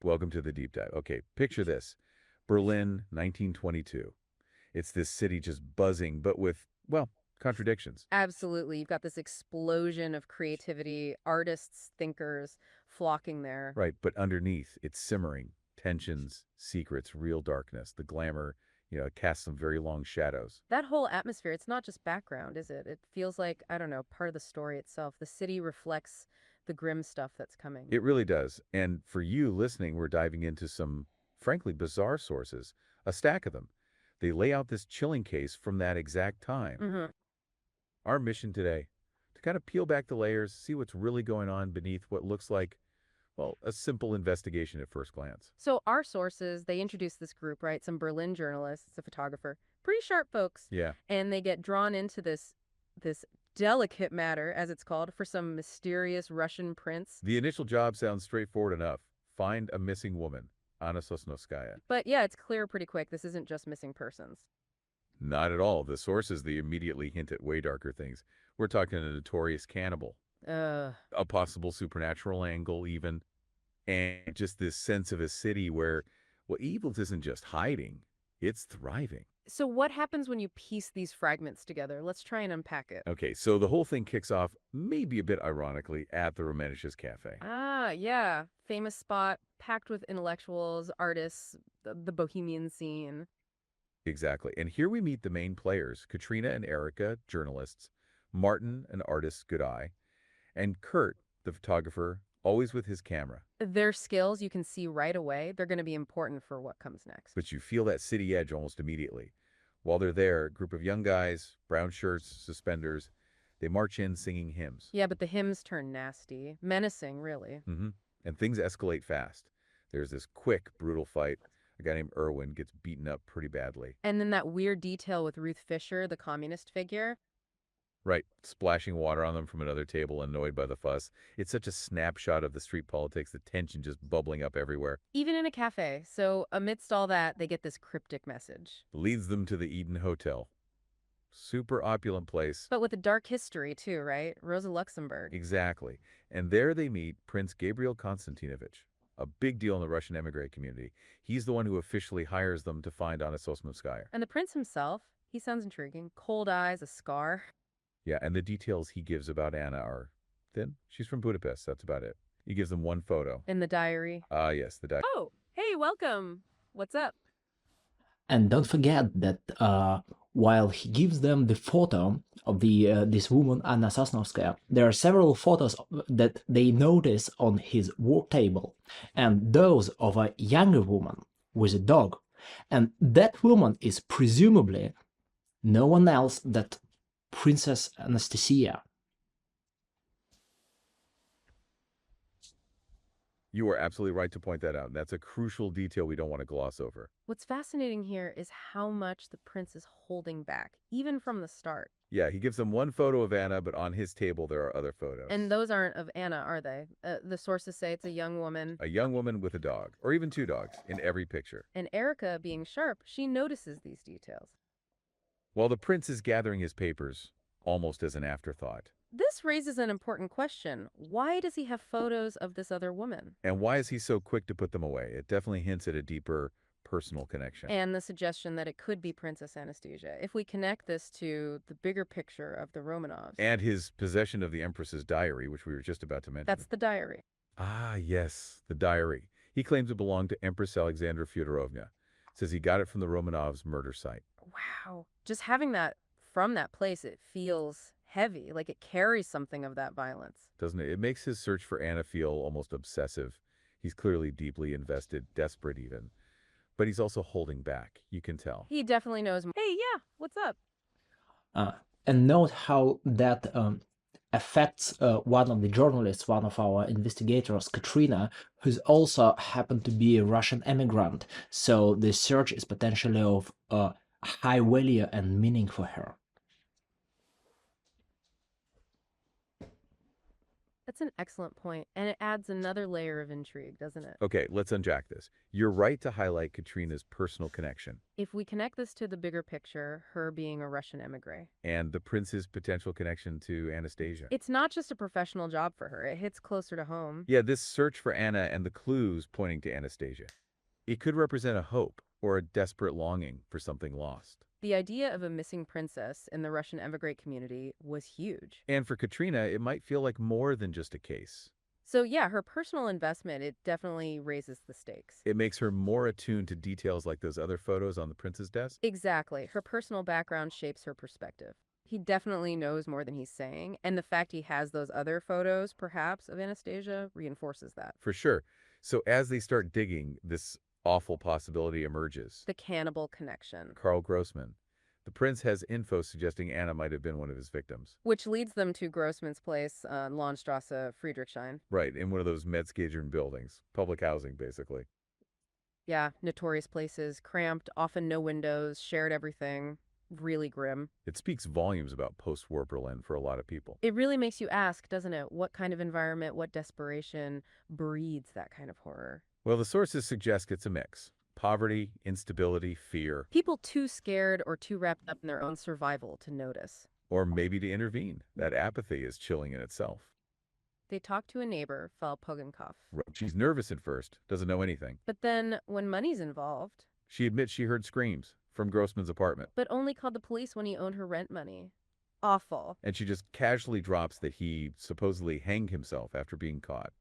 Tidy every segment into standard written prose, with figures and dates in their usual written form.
Welcome to the deep dive. Okay, picture this. Berlin, 1922. It's this city just buzzing, but with, well, contradictions. Absolutely. You've got this explosion of creativity, artists, thinkers flocking there. Right, but underneath, it's simmering. Tensions, secrets, real darkness. The glamour, it casts some very long shadows. That whole atmosphere, it's not just background, is it? It feels like, I don't know, part of the story itself. The city reflects the grim stuff that's coming. It really does. And for you listening, we're diving into some, frankly, bizarre sources, a stack of them. They lay out this chilling case from that exact time. hmm Our mission today, to kind of peel back the layers, see what's really going on beneath what looks like, well, a simple investigation at first glance. So our sources, they introduce this group, right? Some Berlin journalists, a photographer, pretty sharp folks, Yeah, and they get drawn into this delicate matter, as it's called, for some mysterious Russian prince. the initial job sounds straightforward enough. Find a missing woman, Anna Sosnovskaya. But yeah, it's clear pretty quick this isn't just missing persons. Not at all. The sources, they immediately hint at way darker things. We're talking a notorious cannibal, Uh, a possible supernatural angle even, and just this sense of a city where, well, evil isn't just hiding, it's thriving. so what happens when you piece these fragments together? Let's try and unpack it. Okay, so the whole thing kicks off, maybe a bit ironically, at the Romantiches Cafe. Ah, yeah. Famous spot, packed with intellectuals, artists, the bohemian scene. Exactly. And here we meet the main players, Katrina and Erica, journalists, Martin, an artist, good eye, and Kurt, the photographer, always with his camera. Their skills you can see right away. They're going to be important for what comes next. But you feel that city edge almost immediately. While they're there, a group of young guys, brown shirts, suspenders, they march in singing hymns. Yeah, but the hymns turn nasty, menacing, really. hmm And things escalate fast. There's this quick, brutal fight. A guy named Irwin gets beaten up pretty badly. And then that weird detail with Ruth Fisher, the communist figure. Right, splashing water on them from another table, annoyed by the fuss. It's such a snapshot of the street politics, the tension just bubbling up everywhere. Even in a cafe. So amidst all that, they get this cryptic message. Leads them to the Eden Hotel. Super opulent place. But with a dark history, too, right? Rosa Luxemburg. Exactly. And there they meet Prince Gabriel Konstantinovich, a big deal in the Russian emigre community. He's the one who officially hires them to find Anna Sosnovskaya. And the prince himself, he sounds intriguing. Cold eyes, a scar. Yeah, and the details he gives about Anna are thin. She's from Budapest. That's about it. He gives them one photo. In the diary. Ah, yes, the diary. Oh, hey, welcome. What's up? And don't forget that while he gives them the photo of the this woman Anna Sosnovskaya, there are several photos that they notice on his work table, and those of a younger woman with a dog. And that woman is presumably no one else that Princess Anastasia. You are absolutely right to point that out. That's a crucial detail we don't want to gloss over. What's fascinating here is how much the prince is holding back, even from the start. Yeah, he gives them one photo of Anna, but on his table there are other photos. And those aren't of Anna, are they? The sources say it's a young woman. A young woman with a dog, or even two dogs, in every picture. And Erica, being sharp, she notices these details. While the prince is gathering his papers, almost as an afterthought. This raises an important question. Why does he have photos of this other woman? And why is he so quick to put them away? It definitely hints at a deeper personal connection. And the suggestion that it could be Princess Anastasia. If we connect this to the bigger picture of the Romanovs. And his possession of the Empress's diary, which we were just about to mention. That's the diary. Ah, yes, the diary. He claims it belonged to Empress Alexandra Fyodorovna. Says he got it from the Romanovs' murder site. Wow. Just having that from that place, it feels heavy, like it carries something of that violence. Doesn't it? It makes his search for Anna feel almost obsessive. He's clearly deeply invested, desperate even. But he's also holding back. You can tell. He definitely knows. Hey, yeah, what's up? And note how that affects one of the journalists, one of our investigators, Katrina, who's also happened to be a Russian immigrant. So the search is potentially of high value and meaning for her. That's an excellent point, and it adds another layer of intrigue, doesn't it? Okay, let's unjack this. You're right to highlight Katrina's personal connection If we connect this to the bigger picture, her being a Russian emigre, and the prince's potential connection to Anastasia. it's not just a professional job for her. It hits closer to home. Yeah, this search for Anna and the clues pointing to Anastasia. It could represent a hope or a desperate longing for something lost. The idea of a missing princess in the Russian emigrate community was huge. And for Katrina, it might feel like more than just a case. So yeah, her personal investment, it definitely raises the stakes. It makes her more attuned to details like those other photos on the prince's desk. Exactly. Her personal background shapes her perspective. He definitely knows more than he's saying, and the fact he has those other photos, perhaps, of Anastasia reinforces that. For sure. So as they start digging, this awful possibility emerges. The cannibal connection, Karl Grossman. The prince has info suggesting Anna might have been one of his victims. which leads them to Grossman's place on Landstrasse, Friedrichshain. Right, in one of those Metzgagern buildings. Public housing, basically. Yeah, notorious places, cramped, often no windows, shared everything. Really grim. It speaks volumes about post-war Berlin for a lot of people. It really makes you ask, doesn't it? What kind of environment, what desperation breeds that kind of horror? Well, the sources suggest it's a mix. Poverty, instability, fear, People too scared or too wrapped up in their own survival to notice. or maybe to intervene. That apathy is chilling in itself. They talk to a neighbor, Frau Pogenkopf. She's nervous at first, doesn't know anything. But then, when money's involved, She admits she heard screams from Grossman's apartment, but only called the police when he owed her rent money. Awful. and she just casually drops that he supposedly hanged himself after being caught.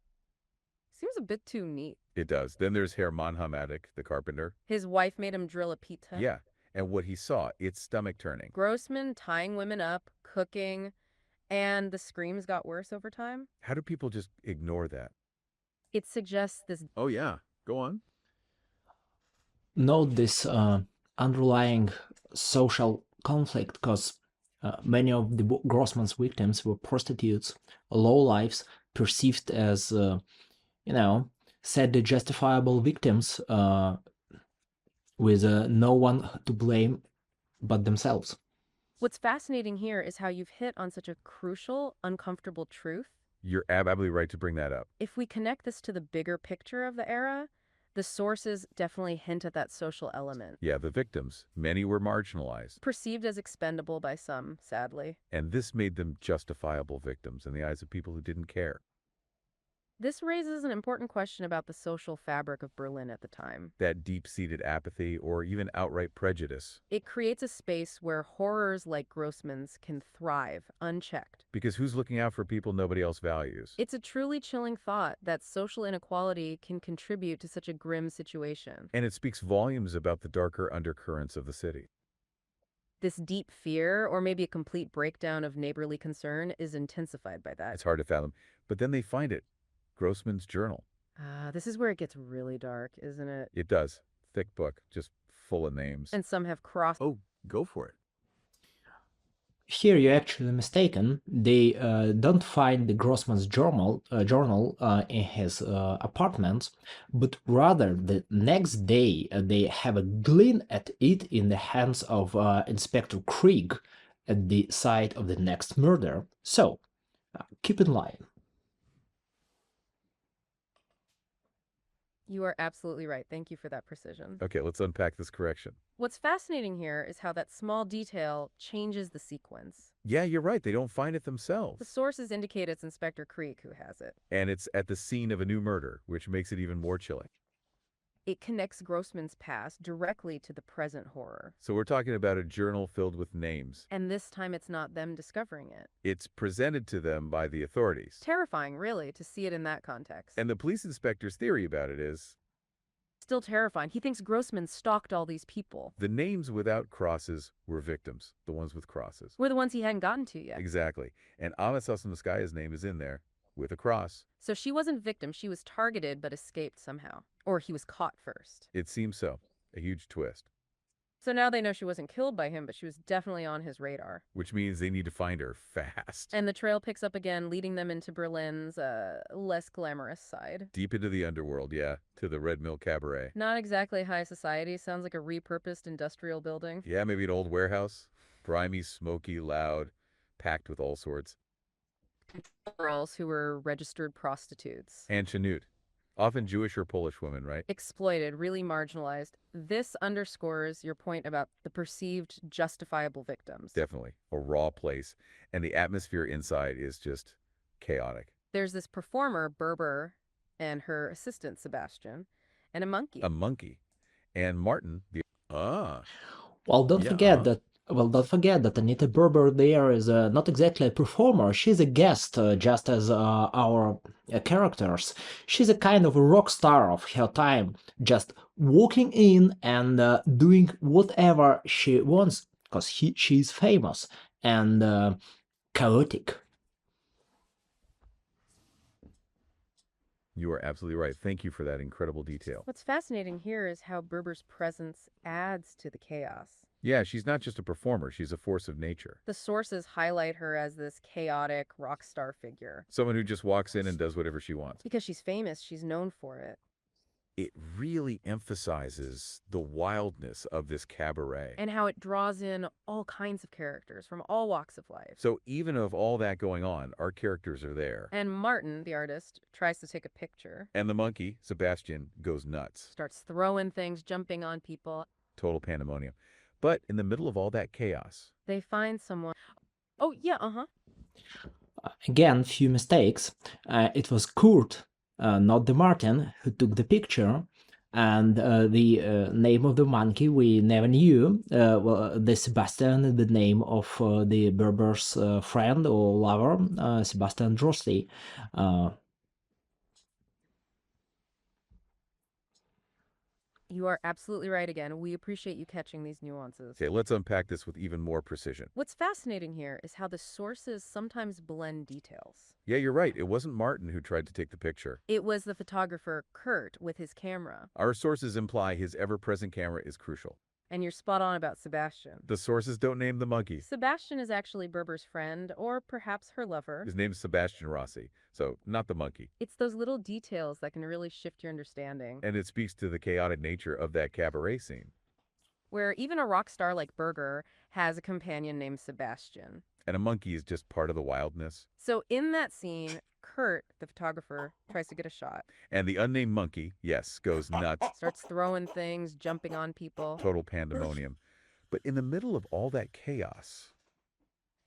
Seems a bit too neat. It does. Then there's Herr Monhamadek, the carpenter. His wife made him drill a pita. Yeah, and what he saw, it's stomach turning. Grossman tying women up, cooking, and the screams got worse over time. How do people just ignore that? It suggests this Oh yeah, go on. Note this underlying social conflict because many of the Grossman's victims were prostitutes, low lives, perceived as, sadly justifiable victims with no one to blame but themselves. What's fascinating here is how you've hit on such a crucial, uncomfortable truth. You're absolutely right to bring that up. If we connect this to the bigger picture of the era, the sources definitely hint at that social element. Yeah, the victims, many were marginalized, Perceived as expendable by some, sadly. and this made them justifiable victims in the eyes of people who didn't care. This raises an important question about the social fabric of Berlin at the time. That deep-seated apathy or even outright prejudice. It creates a space where horrors like Grossman's can thrive, unchecked. Because who's looking out for people nobody else values? It's a truly chilling thought that social inequality can contribute to such a grim situation. And it speaks volumes about the darker undercurrents of the city. This deep fear, or maybe a complete breakdown of neighborly concern, is intensified by that. It's hard to fathom. But then they find it. Grossman's journal. This is where it gets really dark, isn't it? It does. Thick book, just full of names. And some have crossed. Oh, go for it. Here you're actually mistaken. They don't find the Grossman's journal in his apartment, but rather the next day they have a glean at it in the hands of Inspector Krieg at the site of the next murder. So, keep in line. You are absolutely right. Thank you for that precision. Okay, let's unpack this correction. What's fascinating here is how that small detail changes the sequence. Yeah, you're right. They don't find it The themselves. sources indicate it's Inspector Krieg who has it. And it's at the scene of a new murder, which makes it even more chilling. It connects Grossman's past directly to the present horror. So we're talking about a journal filled with names. And this time it's not them discovering it. It's presented to them by the authorities. Terrifying, really, to see it in that context. And the police inspector's theory about it is Still terrifying. He thinks Grossman stalked all these people. the names without crosses were victims, the ones with crosses. We're the ones he hadn't gotten to yet. Exactly. And Anna Sosnowskaya's name is in there with a cross. So she wasn't victim. She was targeted but escaped somehow. Or he was caught first. It seems so. A huge twist. So now they know she wasn't killed by him, but she was definitely on his radar. Which means they need to find her fast. And the trail picks up again, leading them into Berlin's less glamorous side. Deep into the underworld, yeah. To the Red Mill Cabaret. Not exactly high society. Sounds like a repurposed industrial building. Yeah, maybe an old warehouse. Grimy, smoky, loud, packed with all sorts. Girls who were registered prostitutes. And Chanute, often Jewish or Polish women, right? Exploited, really marginalized. This underscores your point about the perceived justifiable victims. Definitely. A raw place. And the atmosphere inside is just chaotic. There's this performer, Berber, and her assistant, Sebastian, and a monkey. A monkey. And Martin, the... Ah, Well, don't yeah, forget that. Well, don't forget that Anita Berber there is not exactly a performer. She's a guest, just as our characters. She's a kind of a rock star of her time, just walking in and doing whatever she wants, because she's famous and chaotic. you are absolutely right. Thank you for that incredible detail. What's fascinating here is how Berber's presence adds to the chaos. Yeah, she's not just a performer. She's a force of nature. The sources highlight her as this chaotic rock star figure. Someone who just walks in and does whatever she wants. Because she's famous, she's known for it. It really emphasizes the wildness of this cabaret. And how it draws in all kinds of characters from all walks of life. So even of all that going on, our characters are there. And Martin, the artist, tries to take a picture. And the monkey, Sebastian, goes nuts. Starts throwing things, jumping on people. Total pandemonium. But in the middle of all that chaos, They find someone. Oh, yeah, Again, few mistakes. It was Kurt, not the Martin, who took the picture, and the name of the monkey we never knew. Well, the Sebastian, the name of the Berber's friend or lover, Sebastian Drosty. You are absolutely right again. We appreciate you catching these nuances. okay, let's unpack this with even more precision. What's fascinating here is how the sources sometimes blend details. Yeah, you're right. It wasn't Martin who tried to take the picture. It was the photographer Kurt with his camera. Our sources imply his ever-present camera is crucial. And you're spot on about Sebastian. The sources don't name the monkey. Sebastian is actually Berber's friend, or perhaps her lover. His name's Sebastian Rossi, so not the monkey. It's those little details that can really shift your understanding. And it speaks to the chaotic nature of that cabaret scene. Where even a rock star like Berger has a companion named Sebastian. And a monkey is just part of the wildness. So in that scene, Kurt, the photographer, tries to get a shot. And the unnamed monkey, yes, goes nuts. Starts throwing things, jumping on people. Total pandemonium. But in the middle of all that chaos,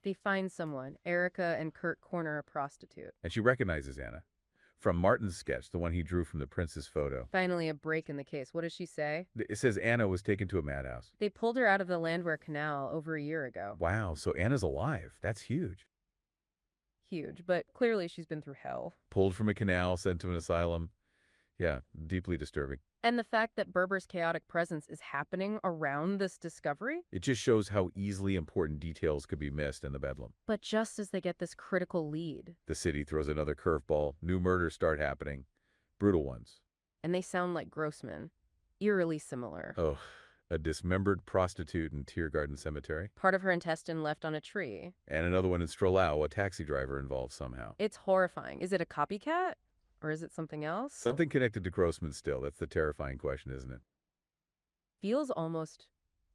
They find someone. Erica and Kurt corner a prostitute. and she recognizes Anna from Martin's sketch, the one he drew from the prince's photo. Finally, a break in the case. What does she say? It says Anna was taken to a madhouse. They pulled her out of the Landwehr Canal over a year ago. Wow, so Anna's alive. That's huge. Huge, but clearly she's been through hell. Pulled from a canal, sent to an asylum. Yeah, deeply disturbing. And the fact that Berber's chaotic presence is happening around this discovery? It just shows how easily important details could be missed in the bedlam. But just as they get this critical lead, The city throws another curveball. New murders start happening. Brutal ones. and they sound like Grossman, eerily similar. Oh, a dismembered prostitute in Tiergarten Cemetery. Part of her intestine left on a tree. And another one in Strollau, a taxi driver involved somehow. It's horrifying. Is it a copycat? Or is it something else? Something connected to Grossman still. That's the terrifying question, isn't it? Feels almost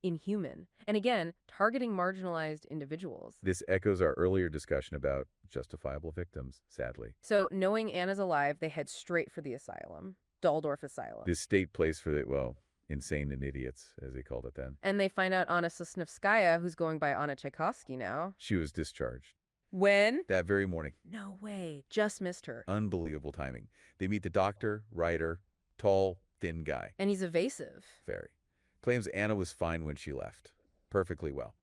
inhuman. And again, targeting marginalized individuals. This echoes our earlier discussion about justifiable victims, sadly. So, knowing Anna's alive, they head straight for the asylum, Daldorf Asylum. This state place for the, well, insane and idiots, as they called it then. And they find out Anna Sosnevskaya, who's going by Anna Tchaikovsky now. She was discharged When? that very morning. No way. Just missed her. Unbelievable timing. They meet the doctor, writer, tall, thin guy. And he's evasive. Very. Claims Anna was fine when she left. Perfectly well.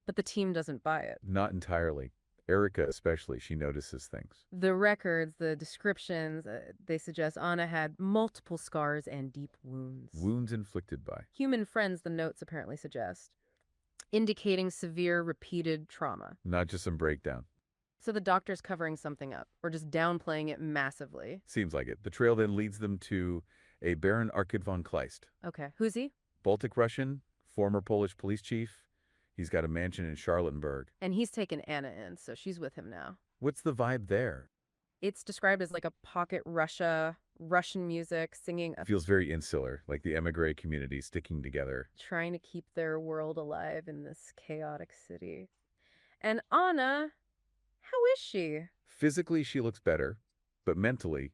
But the team doesn't buy it. Not entirely. Erica especially, she notices things. The records, the descriptions, they suggest Anna had multiple scars and deep wounds. Wounds inflicted by. Human friends, the notes apparently suggest, indicating severe repeated trauma. Not just some breakdown. So the doctor's covering something up, or just downplaying it massively. Seems like it. The trail then leads them to a Baron Arkad von Kleist. Okay, who's he? Baltic Russian, former Polish police chief. He's got a mansion in Charlottenburg. And he's taken Anna in, so she's with him now. What's the vibe there? It's described as like a pocket Russia, Russian music, singing, Feels very insular, like the emigre community sticking together. trying to keep their world alive in this chaotic city. And Anna How is she? Physically, she looks better, but mentally,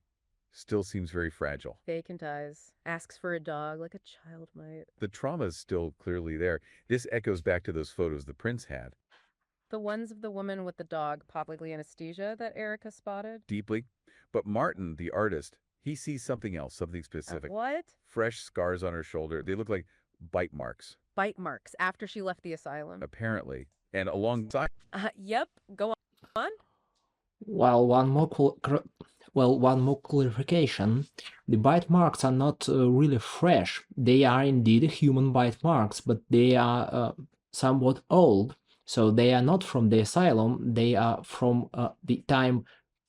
still seems very fragile. Vacant eyes. Asks for a dog like a child might. The trauma is still clearly there. This echoes back to those photos the prince had. The ones of the woman with the dog, possibly anesthesia, that Erica spotted. Deeply. But Martin, the artist, he sees something else, something specific. What? Fresh scars on her shoulder. They look like bite marks, Bite marks after she left the asylum. apparently. And alongside, Yep. Go on. Well, one more clarification. The bite marks are not really fresh. They are indeed human bite marks, but they are somewhat old. So they are not from the asylum. They are from the time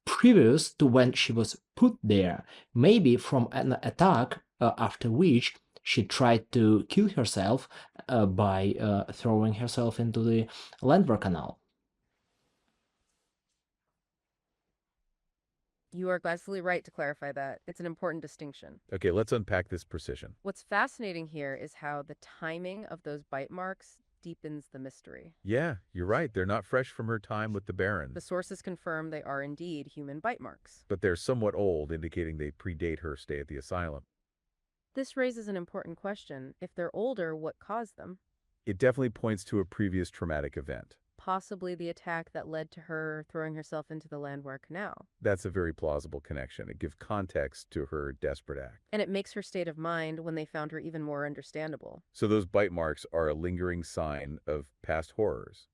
previous to when she was put there. Maybe from an attack after which she tried to kill herself by throwing herself into the Landwehr Canal. You are absolutely right to clarify that. It's an important distinction. okay, let's unpack this precision. What's fascinating here is how the timing of those bite marks deepens the mystery. Yeah, you're right. They're not fresh from her time with the Baron, The sources confirm they are indeed human bite marks. but they're somewhat old, indicating they predate her stay at the asylum. This raises an important question. If they're older, what caused them? It definitely points to a previous traumatic event. Possibly the attack that led to her throwing herself into the Landwehr Canal. That's a very plausible connection. It gives context to her desperate act. And it makes her state of mind when they found her even more understandable. So those bite marks are a lingering sign of past horrors.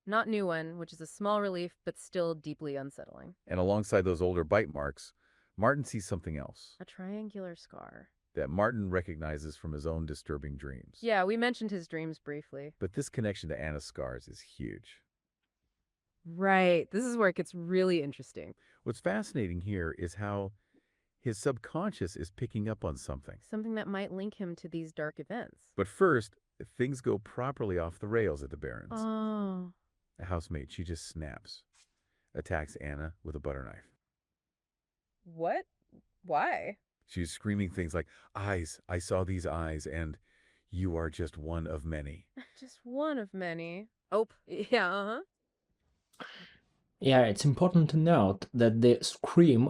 Not new one, which is a small relief, but still deeply unsettling. And alongside those older bite marks, Martin sees something else A triangular scar. that Martin recognizes from his own disturbing dreams. Yeah, we mentioned his dreams briefly. But this connection to Anna's scars is huge. Right. This is where it gets really interesting. What's fascinating here is how his subconscious is picking up on something. Something that might link him to these dark events. But first, things go properly off the rails at the Baron's. Oh. A housemaid, she just snaps, attacks Anna with a butter knife. What? Why? She's screaming things like, "Eyes, I saw these eyes, and you are just one of many." Just one of many. Oh, yeah, uh-huh. Yeah, it's important to note that the scream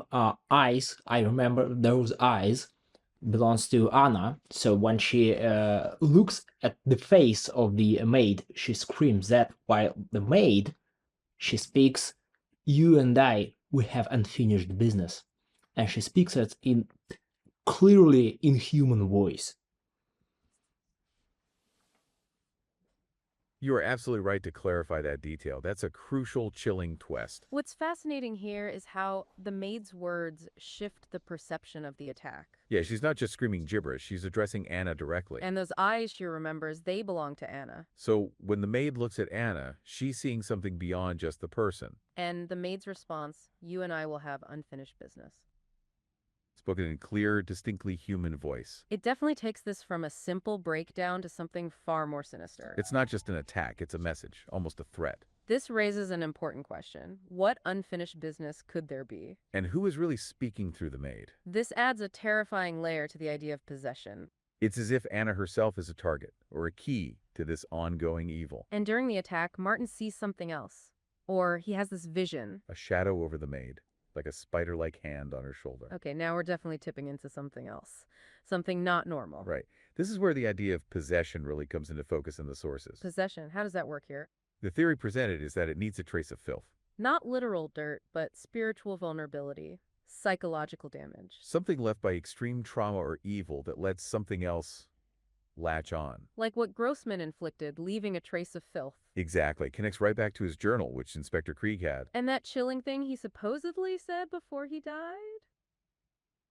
eyes, I remember those eyes, belongs to Anna. So when she looks at the face of the maid, she screams that, while the maid, she speaks, "You and I, we have unfinished business." And she speaks it in clearly in human voice. You are absolutely right to clarify that detail. That's a crucial, chilling twist. What's fascinating here is how the maid's words shift the perception of the attack. Yeah, she's not just screaming gibberish, she's addressing Anna directly. And those eyes she remembers, they belong to Anna. So when the maid looks at Anna, she's seeing something beyond just the person. And the maid's response, "You and I will have unfinished business." Spoken in clear, distinctly human voice. It definitely takes this from a simple breakdown to something far more sinister. It's not just an attack, it's a message, almost a threat. This raises an important question. What unfinished business could there be? And who is really speaking through the maid? This adds a terrifying layer to the idea of possession. It's as if Anna herself is a target, or a key to this ongoing evil. And during the attack, Martin sees something else. Or he has this vision. A shadow over the maid, like a spider-like hand on her shoulder. Okay, now we're definitely tipping into something else. Something not normal. Right. This is where the idea of possession really comes into focus in the sources. Possession. How does that work here? The theory presented is that it needs a trace of filth. Not literal dirt, but spiritual vulnerability, psychological damage. Something left by extreme trauma or evil that lets something else latch on. Like what Grossman inflicted, leaving a trace of filth. Exactly. Connects right back to his journal, which Inspector Krieg had. And that chilling thing he supposedly said before he died?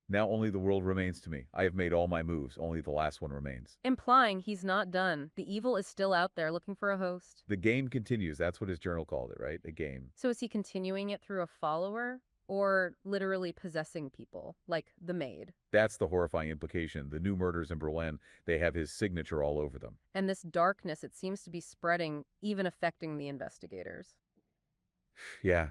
Now only the world remains to me. I have made all my moves. Only the last one remains. Implying he's not done. The evil is still out there looking for a host. The game continues. That's what his journal called it, right? A game. So is he continuing it through a follower? Or literally possessing people, like the maid? That's the horrifying implication. The new murders in Berlin, they have his signature all over them. And this darkness, it seems to be spreading, even affecting the investigators. Yeah,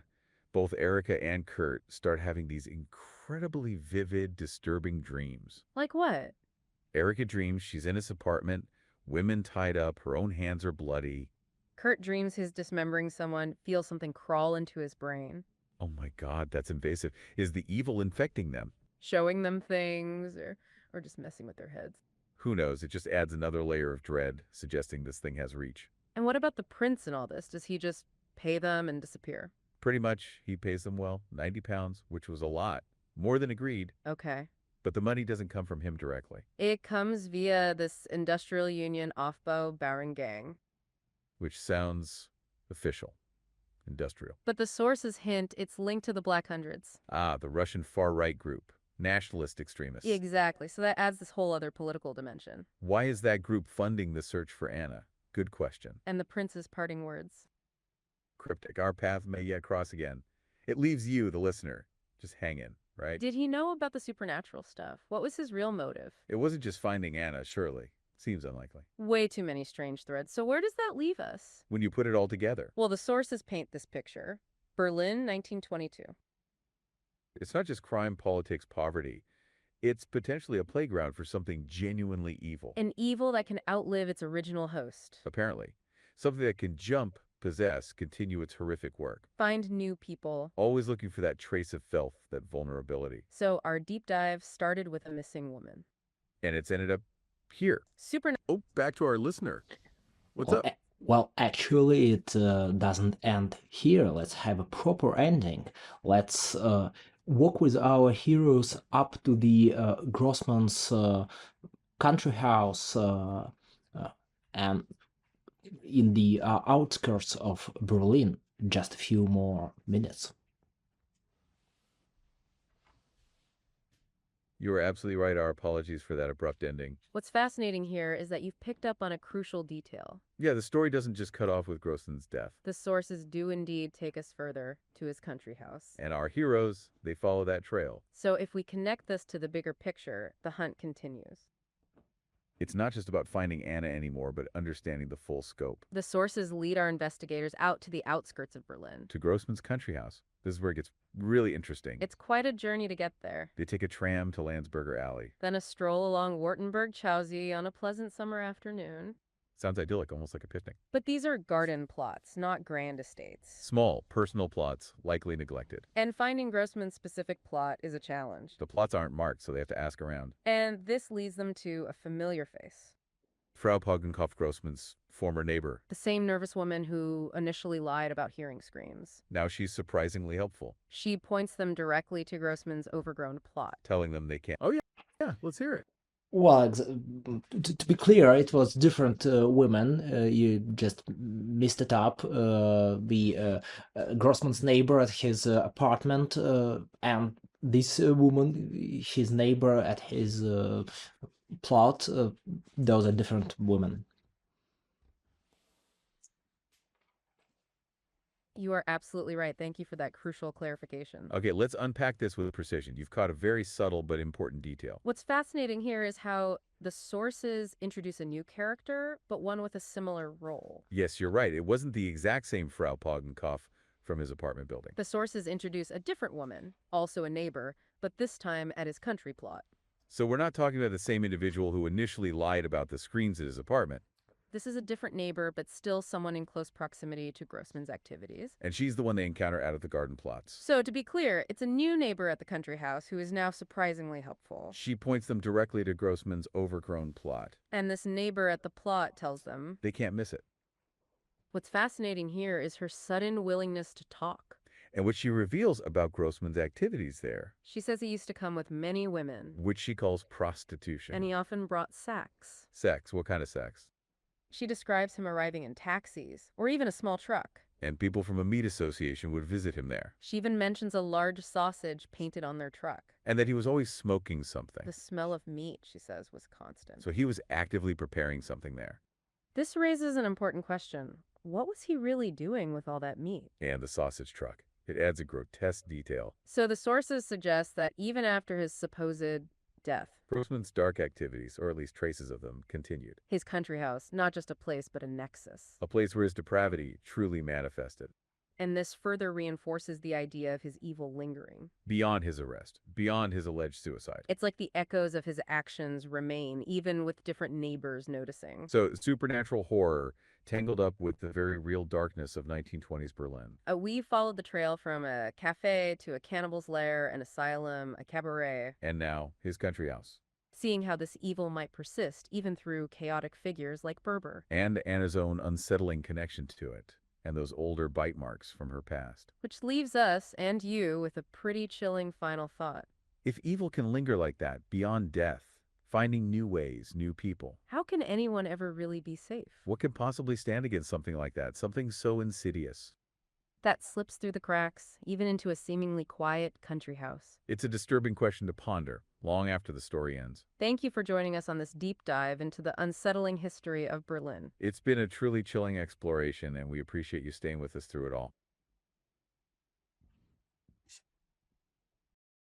both Erica and Kurt start having these incredibly vivid, disturbing dreams. Like what? Erica dreams she's in his apartment, women tied up, her own hands are bloody. Kurt dreams he's dismembering someone, feels something crawl into his brain, Oh my God, that's invasive. Is the evil infecting them? showing them things or just messing with their heads. Who knows? It just adds another layer of dread, suggesting this thing has reach. And what about the prince in all this? Does he just pay them and disappear? Pretty much, he pays them well, 90 pounds, which was a lot. More than agreed, Okay. but the money doesn't come from him directly, It comes via this industrial union Aufbau Baron gang. which sounds official, industrial. But the sources hint it's linked to the Black Hundreds. Ah, the Russian far-right group, nationalist extremists. Exactly. So that adds this whole other political dimension. Why is that group funding the search for Anna? Good question. And the prince's parting words. Cryptic. Our path may yet cross again. It leaves you, the listener, just hanging, right? Did he know about the supernatural stuff? What was his real motive? It wasn't just finding Anna, surely. Seems unlikely. Way too many strange threads. So where does that leave us? When you put it all together, Well, the sources paint this picture. Berlin, 1922. it's not just crime, politics, poverty. It's potentially a playground for something genuinely evil. An evil that can outlive its original host. Apparently. Something that can jump, possess, continue its horrific work. Find new people. Always looking for that trace of filth, that vulnerability. So our deep dive started with a missing woman. And it's ended up here. Super. Oh, back to our listener. What's Well, up? Well, actually, it doesn't end here. Let's have a proper ending. Let's walk with our heroes up to the Grossman's country house and in the outskirts of Berlin. Just a few more minutes. You are absolutely right. Our apologies for that abrupt ending. What's fascinating here is that you've picked up on a crucial detail. Yeah, the story doesn't just cut off with Grossman's death. The sources do indeed take us further to his country house. And our heroes, they follow that trail. So if we connect this to the bigger picture, the hunt continues. It's not just about finding Anna anymore, but understanding the full scope. The sources lead our investigators out to the outskirts of Berlin. To Grossman's country house. This is where it gets really interesting. It's quite a journey to get there. They take a tram to Landsberger Alley. Then a stroll along Wartenberg Chaussee on a pleasant summer afternoon. Sounds idyllic, almost like a picnic. But these are garden plots, not grand estates. Small, personal plots, likely neglected. And finding Grossman's specific plot is a challenge. The plots aren't marked, so they have to ask around. And this leads them to a familiar face. Frau Pogenkopf Grossman's former neighbor. The same nervous woman who initially lied about hearing screams. Now she's surprisingly helpful, She points them directly to Grossman's overgrown plot. telling them they can't. Oh, yeah, let's hear it. Well, to be clear, it was different women. You just mixed it up. The Grossman's neighbor at his apartment, and this woman, his neighbor at his plot. Those are different women. You are absolutely right. Thank you for that crucial clarification. Okay, let's unpack this with precision. You've caught a very subtle but important detail. What's fascinating here is how the sources introduce a new character, but one with a similar role. Yes, you're right. It wasn't the exact same Frau Pogenkopf from his apartment building. The sources introduce a different woman, also a neighbor, but this time at his country plot. So we're not talking about the same individual who initially lied about the screens at his apartment. This is a different neighbor, but still someone in close proximity to Grossman's activities. And she's the one they encounter out of the garden plots. So to be clear, it's a new neighbor at the country house who is now surprisingly helpful. She points them directly to Grossman's overgrown plot. And this neighbor at the plot tells them, They can't miss it. what's fascinating here is her sudden willingness to talk. And what she reveals about Grossman's activities there, She says he used to come with many women, which she calls prostitution. and he often brought sacks. Sex. What kind of sex? She describes him arriving in taxis, or even a small truck. And people from a meat association would visit him there. She even mentions a large sausage painted on their truck. And that he was always smoking something. The smell of meat, she says, was constant. So he was actively preparing something there. This raises an important question. What was he really doing with all that meat? And the sausage truck. It adds a grotesque detail. So the sources suggest that even after his supposed death, Grossman's dark activities, or at least traces of them, continued. his country house, not just a place, but a nexus. A place where his depravity truly manifested. And this further reinforces the idea of his evil lingering. Beyond his arrest, beyond his alleged suicide. It's like the echoes of his actions remain, even with different neighbors noticing. So supernatural horror tangled up with the very real darkness of 1920s Berlin. We followed the trail from a cafe to a cannibal's lair, an asylum, a cabaret, And now, his country house. seeing how this evil might persist even through chaotic figures like Berber. And Anna's own unsettling connection to it, and those older bite marks from her past. Which leaves us and you with a pretty chilling final thought. If evil can linger like that, beyond death, finding new ways, new people, How can anyone ever really be safe? what could possibly stand against something like that? Something so insidious. That slips through the cracks, even into a seemingly quiet country house. It's a disturbing question to ponder, long after the story ends. Thank you for joining us on this deep dive into the unsettling history of Berlin. It's been a truly chilling exploration, and we appreciate you staying with us through it all.